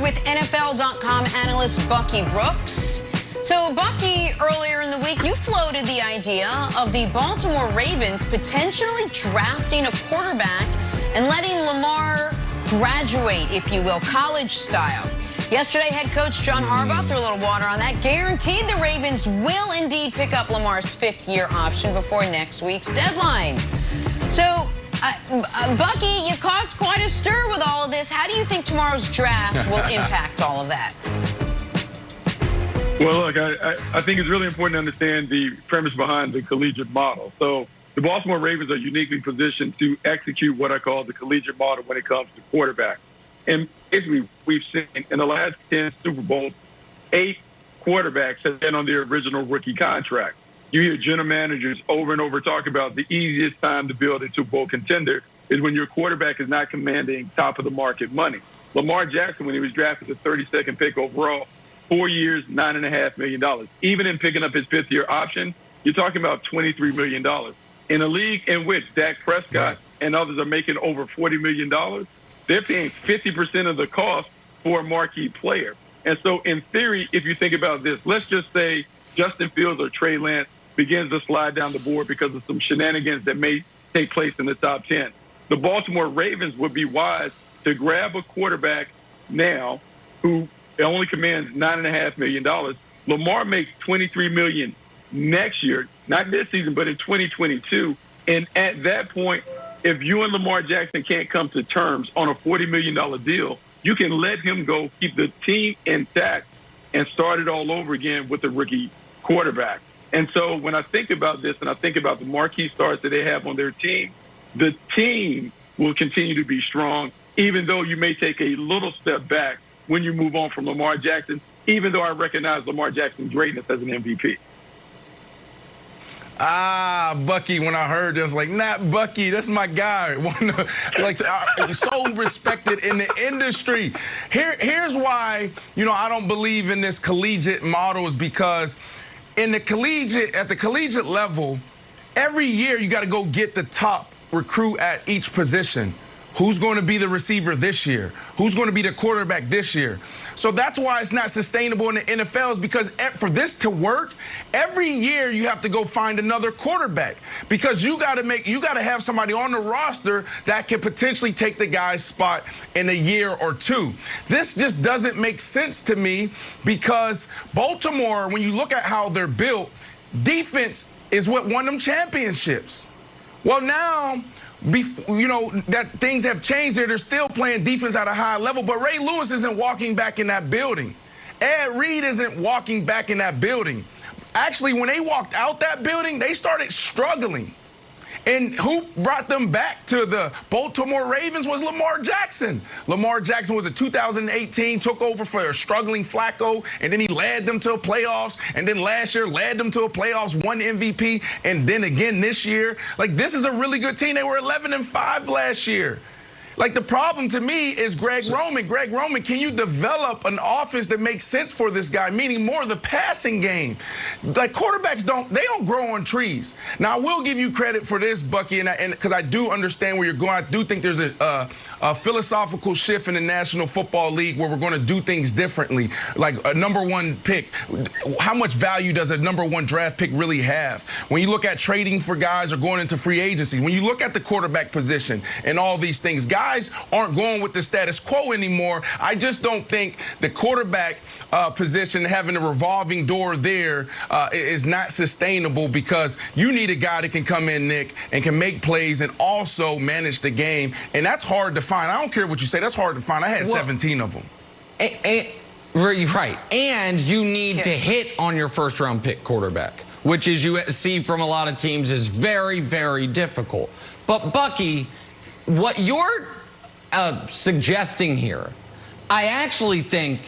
With NFL.com analyst Bucky Brooks. So, Bucky, earlier in the week, you floated the idea of the Baltimore Ravens potentially drafting a quarterback and letting Lamar graduate, if you will, college style. Yesterday, head coach John Harbaugh threw a little water on that, guaranteed the Ravens will indeed pick up Lamar's fifth-year option before next week's deadline. So, Bucky, you caused quite a stir with all of this. How do you think tomorrow's draft will impact all of that? Well, look, I think it's really important to understand the premise behind the collegiate model. So the Baltimore Ravens are uniquely positioned to execute what I call the collegiate model when it comes to quarterback. And basically, we've seen in the last 10 Super Bowls, 8 quarterbacks have been on their original rookie contract. You hear general managers over and over talk about the easiest time to build a Super Bowl contender is when your quarterback is not commanding top of the market money. Lamar Jackson, when he was drafted the 32nd pick overall, 4 years, $9.5 million. Even in picking up his fifth-year option, you're talking about $23 million. In a league in which Dak Prescott and others are making over $40 million, they're paying 50% of the cost for a marquee player. And so, in theory, if you think about this, let's just say Justin Fields or Trey Lance begins to slide down the board because of some shenanigans that may take place in the top 10. The Baltimore Ravens would be wise to grab a quarterback now who only commands $9.5 million. Lamar makes $23 million next year, not this season, but in 2022. And at that point, if you and Lamar Jackson can't come to terms on a $40 million deal, you can let him go, keep the team intact, and start it all over again with a rookie quarterback. And so when I think about this and I think about the marquee stars that they have on their team, the team will continue to be strong, even though you may take a little step back when you move on from Lamar Jackson, even though I recognize Lamar Jackson's greatness as an MVP. Bucky, when I heard this, like, not Bucky, that's my guy. Like, so respected in the industry. Here's why, I don't believe in this collegiate model is because at the collegiate level, every year you got to go get the top recruit at each position. Who's going to be the receiver this year? Who's going to be the quarterback this year? So that's why it's not sustainable in the NFL is because for this to work, every year you have to go find another quarterback because you got to have somebody on the roster that can potentially take the guy's spot in a year or two. This just doesn't make sense to me because Baltimore, when you look at how they're built, defense is what won them championships. Well, now, that things have changed there. They're still playing defense at a high level, but Ray Lewis isn't walking back in that building. Ed Reed isn't walking back in that building. Actually, when they walked out that building, they started struggling. And who brought them back to the Baltimore Ravens was Lamar Jackson. Lamar Jackson was in 2018, took over for a struggling Flacco, and then he led them to a playoffs, and then last year led them to a playoffs, won MVP, and then again this year. Like, this is a really good team. They were 11-5 last year. Like, the problem to me is Greg Roman. Greg Roman, can you develop an offense that makes sense for this guy, meaning more of the passing game? Like, quarterbacks don't grow on trees. Now, I will give you credit for this, Bucky, and because I do understand where you're going. I do think there's a philosophical shift in the National Football League where we're going to do things differently. Like a #1 pick, how much value does a #1 draft pick really have? When you look at trading for guys or going into free agency, when you look at the quarterback position and all these things, guys aren't going with the status quo anymore. I just don't think the quarterback position, having a revolving door there, is not sustainable because you need a guy that can come in, Nick, and can make plays and also manage the game. And that's hard to find. I don't care what you say. That's hard to find. I had 17 of them. Right. And you need to hit on your first-round pick quarterback, which, as you see from a lot of teams, is very, very difficult. But, Bucky, what you're suggesting here, I actually think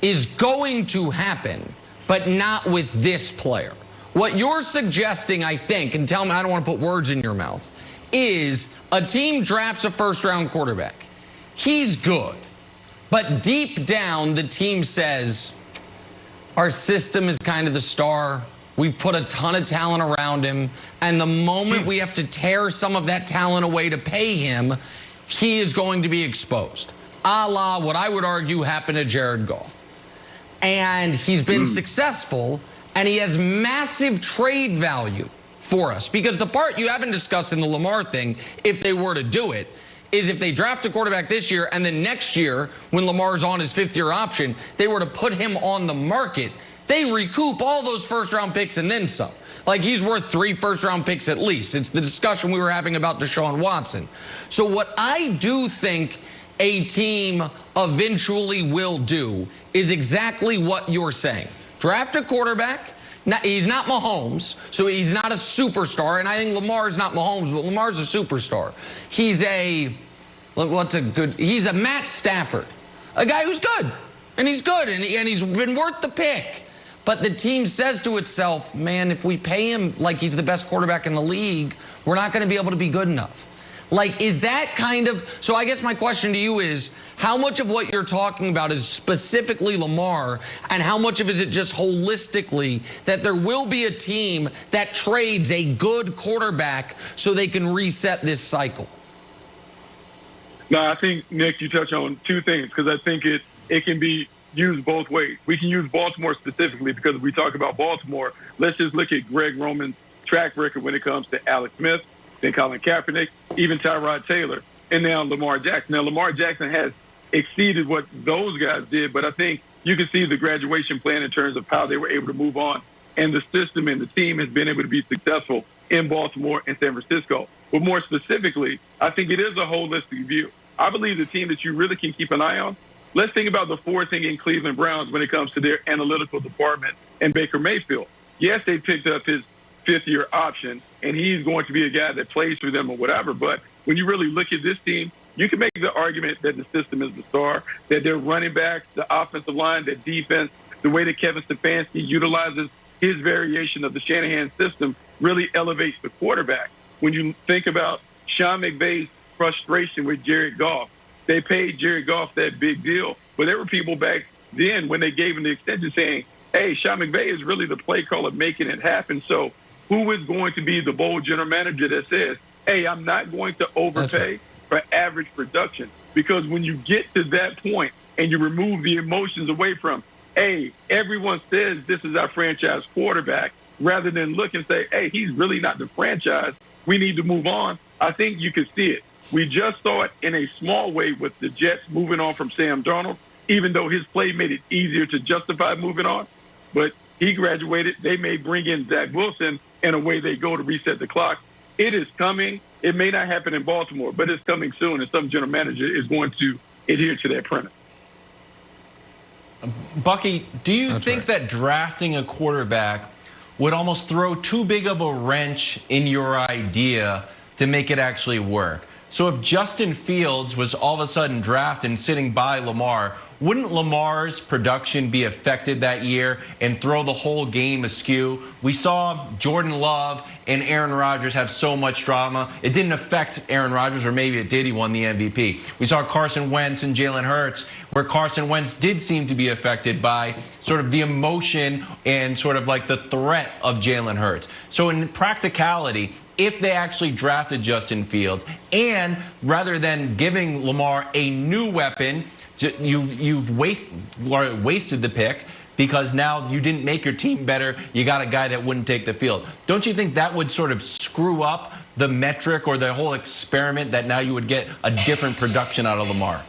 is going to happen, but not with this player. What you're suggesting, I think, and tell me, I don't want to put words in your mouth, is a team drafts a first-round quarterback. He's good, but deep down, the team says, our system is kind of the star. We've put a ton of talent around him, and the moment we have to tear some of that talent away to pay him, he is going to be exposed. a la what I would argue happened to Jared Goff. And he's been successful, and he has massive trade value for us. Because the part you haven't discussed in the Lamar thing, if they were to do it, is if they draft a quarterback this year and then next year, when Lamar's on his 5th-year option, they were to put him on the market, they recoup all those first-round picks and then some. Like, he's worth 3 first-round picks at least. It's the discussion we were having about Deshaun Watson. So what I do think a team eventually will do is exactly what you're saying. Draft a quarterback. Now, he's not Mahomes, so he's not a superstar, and I think Lamar's not Mahomes, but Lamar's a superstar. He's a Matt Stafford, a guy who's good, and he's good, and he's been worth the pick. But the team says to itself, man, if we pay him like he's the best quarterback in the league, we're not going to be able to be good enough. Like, is that kind of, so I guess my question to you is, how much of what you're talking about is specifically Lamar, and how much of it is just holistically that there will be a team that trades a good quarterback so they can reset this cycle? No, I think, Nick, you touch on 2 things, because I think it can be used both ways. We can use Baltimore specifically because if we talk about Baltimore, let's just look at Greg Roman's track record when it comes to Alex Smith, then Colin Kaepernick, even Tyrod Taylor, and now Lamar Jackson. Now, Lamar Jackson has exceeded what those guys did, but I think you can see the graduation plan in terms of how they were able to move on, and the system and the team has been able to be successful in Baltimore and San Francisco. But more specifically, I think it is a holistic view. I believe the team that you really can keep an eye on, let's think about the 4th thing in Cleveland Browns when it comes to their analytical department and Baker Mayfield. Yes, they picked up his 5th-year option, and he's going to be a guy that plays for them or whatever. But when you really look at this team, you can make the argument that the system is the star, that their running backs, the offensive line, the defense, the way that Kevin Stefanski utilizes his variation of the Shanahan system really elevates the quarterback. When you think about Sean McVay's frustration with Jared Goff, they paid Jared Goff that big deal, but there were people back then when they gave him the extension saying, hey, Sean McVay is really the play caller making it happen. So who is going to be the bold general manager that says, hey, I'm not going to overpay for average production? Because when you get to that point and you remove the emotions away from, hey, everyone says this is our franchise quarterback, rather than look and say, hey, he's really not the franchise, we need to move on, I think you can see it. We just saw it in a small way with the Jets moving on from Sam Darnold, even though his play made it easier to justify moving on. But he graduated. They may bring in Zach Wilson, and away they go to reset the clock. It is coming. It may not happen in Baltimore, but it's coming soon, and some general manager is going to adhere to that premise. Bucky, do you think that drafting a quarterback would almost throw too big of a wrench in your idea to make it actually work? So if Justin Fields was all of a sudden drafted and sitting by Lamar, wouldn't Lamar's production be affected that year and throw the whole game askew? We saw Jordan Love and Aaron Rodgers have so much drama. It didn't affect Aaron Rodgers, or maybe it did. He won the MVP. We saw Carson Wentz and Jalen Hurts, where Carson Wentz did seem to be affected by sort of the emotion and sort of like the threat of Jalen Hurts. So in practicality, if they actually drafted Justin Fields, and rather than giving Lamar a new weapon, you've wasted the pick because now you didn't make your team better. You got a guy that wouldn't take the field. Don't you think that would sort of screw up the metric or the whole experiment, that now you would get a different production out of Lamar?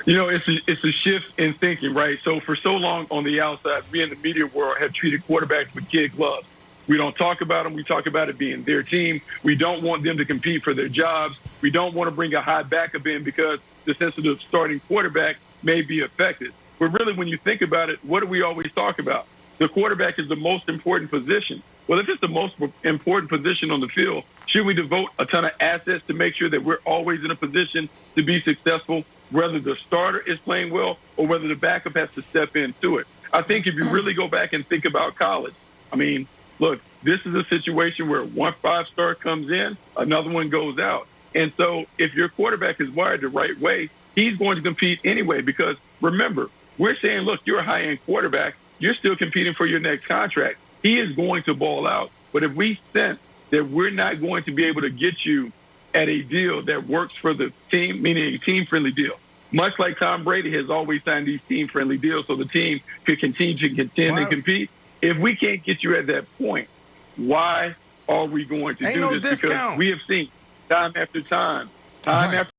You know, it's a shift in thinking, right? So for so long on the outside, we in the media world have treated quarterbacks with kid gloves. We don't talk about them. We talk about it being their team. We don't want them to compete for their jobs. We don't want to bring a high backup in because the sensitive starting quarterback may be affected. But really, when you think about it, what do we always talk about? The quarterback is the most important position. Well, if it's the most important position on the field, should we devote a ton of assets to make sure that we're always in a position to be successful, whether the starter is playing well or whether the backup has to step into it? I think if you really go back and think about college, I mean, look, this is a situation where one 5-star comes in, another one goes out. And so if your quarterback is wired the right way, he's going to compete anyway, because remember, we're saying, look, you're a high-end quarterback. You're still competing for your next contract. He is going to ball out. But if we sense that we're not going to be able to get you at a deal that works for the team, meaning a team-friendly deal. Much like Tom Brady has always signed these team-friendly deals so the team could continue to contend and compete. If we can't get you at that point, why are we going to do this? Discount. Because we have seen time after time after